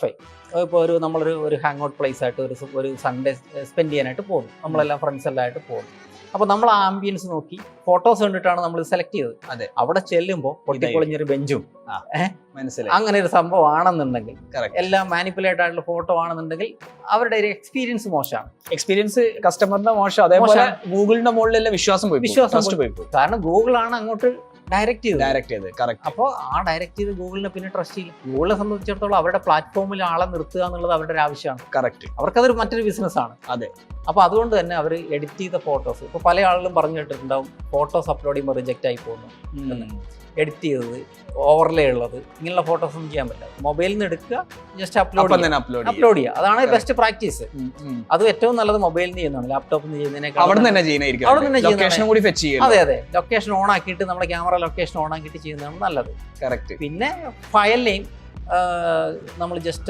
Cafe ഇപ്പോൾ നമ്മളൊരു hang out place ആയിട്ട് ഒരു സൺഡേ സ്പെൻഡ് ചെയ്യാനായിട്ട് പോകുന്നു, നമ്മളെല്ലാം ഫ്രണ്ട്സ് എല്ലാം ആയിട്ട് പോകുന്നു. അപ്പോൾ നമ്മൾ ആ ആംബിയൻസ് നോക്കി ഫോട്ടോസ് കണ്ടിട്ടാണ് നമ്മൾ സെലക്ട് ചെയ്തത്. അതെ, അവിടെ ചെല്ലുമ്പോൾ പൊട്ടിപ്പൊളിഞ്ഞൊരു ബെഞ്ചും മനസ്സിലായി, അങ്ങനെ ഒരു സംഭവം ആണെന്നുണ്ടെങ്കിൽ, എല്ലാം മാനിപ്പുലേറ്റ് ആയിട്ടുള്ള ഫോട്ടോ ആണെന്നുണ്ടെങ്കിൽ അവരുടെ ഒരു എക്സ്പീരിയൻസ് മോശമാണ്. എക്സ്പീരിയൻസ് കസ്റ്റമറിന്റെ മോശം. അതേപോലെ ഗൂഗിളിന്റെ മുകളിലുള്ള വിശ്വാസം പോയി. കാരണം ഗൂഗിളാണ് അങ്ങോട്ട് ഡയറക്റ്റ് ചെയ്ത്. കറക്റ്റ്. അപ്പോൾ ആ ഡയറക്റ്റ് ചെയ്ത് ഗൂഗിളിനെ പിന്നെ ട്രസ്റ്റ് ചെയ്യില്ല. ഗൂഗിളിനെ സംബന്ധിച്ചിടത്തോളം അവരുടെ പ്ലാറ്റ്ഫോമിൽ ആളെ നിർത്തുക എന്നുള്ളത് അവരുടെ ഒരു ആവശ്യമാണ്. കറക്റ്റ്. അവർക്കതൊരു മറ്റൊരു ബിസിനസ്സാണ്. അതെ. അപ്പോൾ അതുകൊണ്ട് തന്നെ അവർ എഡിറ്റ് ചെയ്ത ഫോട്ടോസ്, ഇപ്പോൾ പല ആളുകളും പറഞ്ഞു കേട്ടിട്ടുണ്ടാവും ഫോട്ടോസ് അപ്ലോഡ് ചെയ്യുമ്പോൾ റിജക്റ്റ് ആയി പോകുന്നു, എഡിറ്റ് ചെയ്തത്, ഓവർലേ ഉള്ളത്, ഇങ്ങനെയുള്ള ഫോട്ടോസ് ഒന്നും ചെയ്യാൻ പറ്റില്ല. മൊബൈലിൽ നിന്ന് എടുക്കുക, ജസ്റ്റ് അപ്ലോഡ് ചെയ്യുക. അതാണ് ബെസ്റ്റ് പ്രാക്ടീസ്. അത് ഏറ്റവും നല്ലത് മൊബൈലിൽ നിന്ന് ചെയ്യുന്നതാണ്, ലാപ്ടോപ്പിൽ നിന്ന് ചെയ്യുന്നതിനേക്കാൾ. അതെ, ലൊക്കേഷൻ ഓൺ ആക്കിയിട്ട് നമ്മുടെ ക്യാമറ ലൊക്കേഷൻ ഓൺ ആക്കിയിട്ട് ചെയ്യുന്നതാണ് നല്ലത്. കറക്റ്റ്. പിന്നെ ഫയൽ നെയിം നമ്മൾ ജസ്റ്റ്